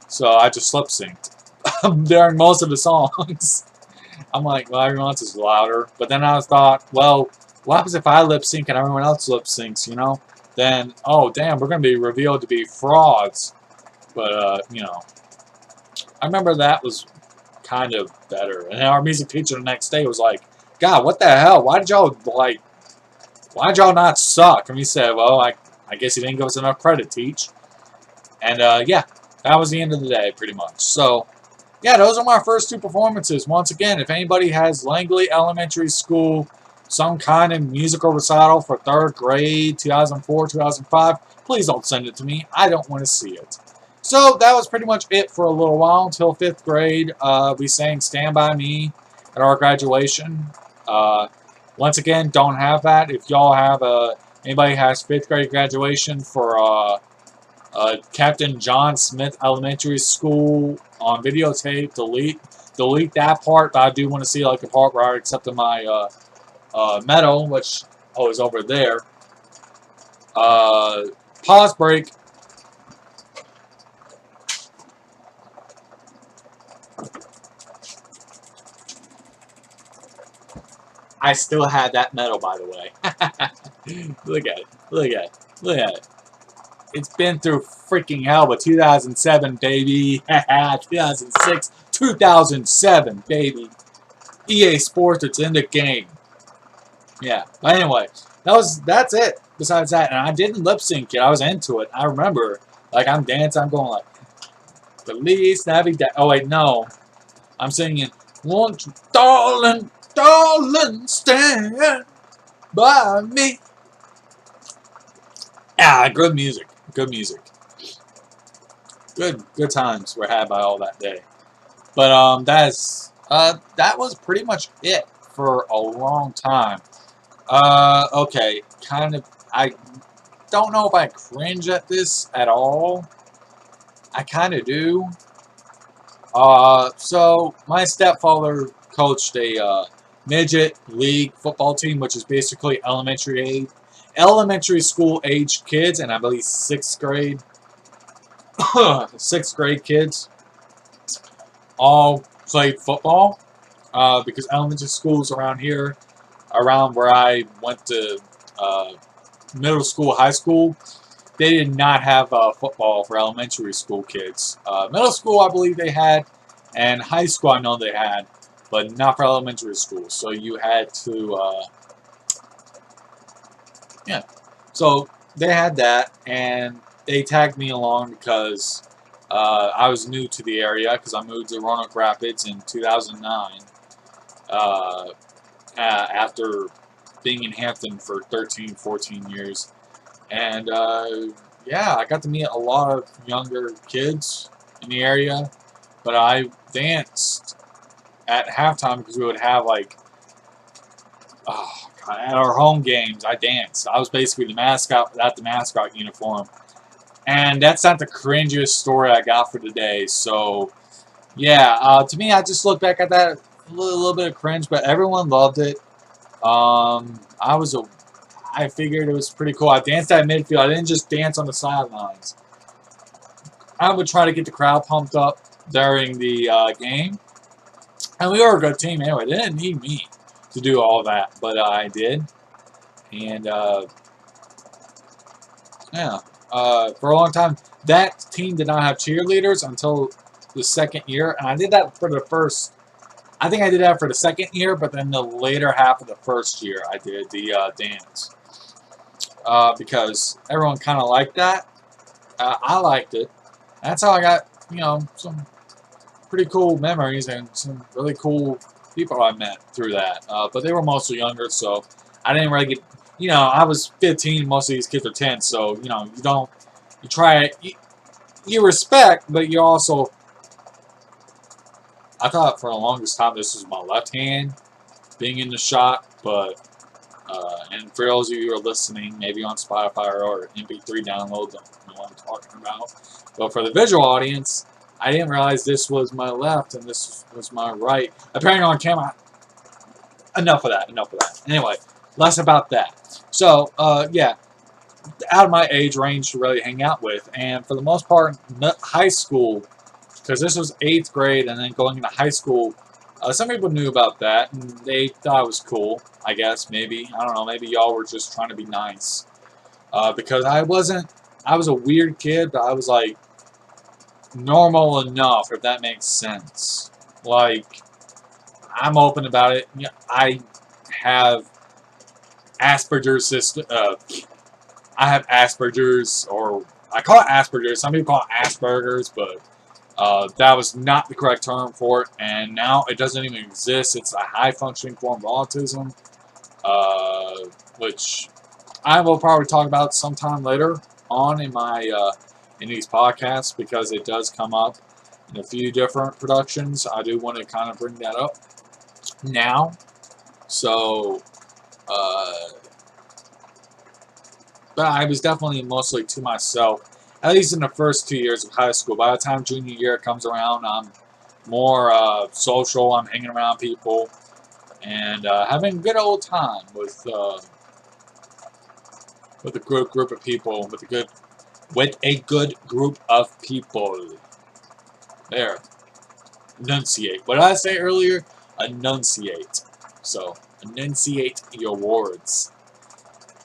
So I just lip synced during most of the songs. I'm like, well, everyone else is louder. But then I thought, well, what happens if I lip sync and everyone else lip syncs, you know? Then, oh, damn, we're going to be revealed to be frauds. But, I remember that was kind of better. And our music teacher the next day was like, God, what the hell? Why did y'all not suck? And we said, well, I guess you didn't give us enough credit, teach. And, yeah, that was the end of the day, pretty much. So, yeah, those are my first two performances. Once again, if anybody has Langley Elementary School, some kind of musical recital for 3rd grade, 2004, 2005, please don't send it to me. I don't want to see it. So that was pretty much it for a little while until 5th grade. We sang Stand By Me at our graduation. Once again, don't have that. If y'all have anybody has 5th grade graduation for Captain John Smith Elementary School on videotape, delete that part. But I do want to see like the part where I accepted my medal, which is over there. Pause break. I still had that medal, by the way. Look at it. Look at it. Look at it. It's been through freaking hell, but 2007, baby. 2006, 2007, baby. EA Sports, it's in the game. Yeah. But anyway, that's it. Besides that, and I didn't lip sync it. I was into it. I remember, like, I'm dancing. I'm going like, Feliz Navidad. Oh wait, no. I'm singing, won't you, darling, darling, stand by me. Ah, good music. Good music. Good times were had by all that day. But that was pretty much it for a long time. Okay, kind of. I don't know if I cringe at this at all. I kind of do. So my stepfather coached a midget league football team, which is basically elementary school age kids, and I believe 6th grade, 6th grade kids all played football. Because elementary schools around here, around where I went to middle school, high school, they did not have football for elementary school kids. Middle school, I believe they had, and high school, I know they had, but not for elementary school. So you had to, yeah. So they had that, and they tagged me along because I was new to the area because I moved to Roanoke Rapids in 2009 after being in Hampton for 13, 14 years. And yeah, I got to meet a lot of younger kids in the area, but I danced at halftime because we would have like, oh God, at our home games, I danced. I was basically the mascot without the mascot uniform. And that's not the cringiest story I got for today. So, yeah, to me, I just look back at that a little bit of cringe, but everyone loved it. I figured it was pretty cool. I danced at midfield. I didn't just dance on the sidelines. I would try to get the crowd pumped up during the game. And we were a good team anyway. They didn't need me to do all that, but I did. And, yeah, for a long time, that team did not have cheerleaders until the 2nd year. And I did that for the first, I think I did that for the 2nd year, but then the later half of the 1st year, I did the dance. Because everyone kind of liked that. I liked it. That's how I got, some pretty cool memories and some really cool people I met through that. But they were mostly younger, so I didn't really get, I was 15, most of these kids are 10, so, you try, you respect, but you also, I thought for the longest time this was my left hand being in the shot, but and for those of you who are listening, maybe on Spotify or MP3 download, don't know what I'm talking about. But for the visual audience, I didn't realize this was my left and this was my right. Apparently on camera, enough of that. Anyway, less about that. So, yeah, out of my age range to really hang out with. And for the most part, high school because this was 8th grade, and then going into high school. Some people knew about that, and they thought it was cool. I guess maybe I don't know. Maybe y'all were just trying to be nice, because I wasn't. I was a weird kid, but I was like normal enough, if that makes sense. Like, I'm open about it. Yeah, I have Asperger's system. I have Asperger's, or I call it Asperger's. Some people call it Asperger's, but that was not the correct term for it. And now it doesn't even exist. It's a high functioning form of autism, which I will probably talk about sometime later on in my in these podcasts, because it does come up in a few different productions. I do want to kind of bring that up now. So, but I was definitely mostly to myself, at least in the first 2 years of high school. By the time junior year comes around, I'm more social. I'm hanging around people and having a good old time with a good group of people, with a good group of people. There, enunciate. What did I say earlier? Enunciate. So enunciate your words.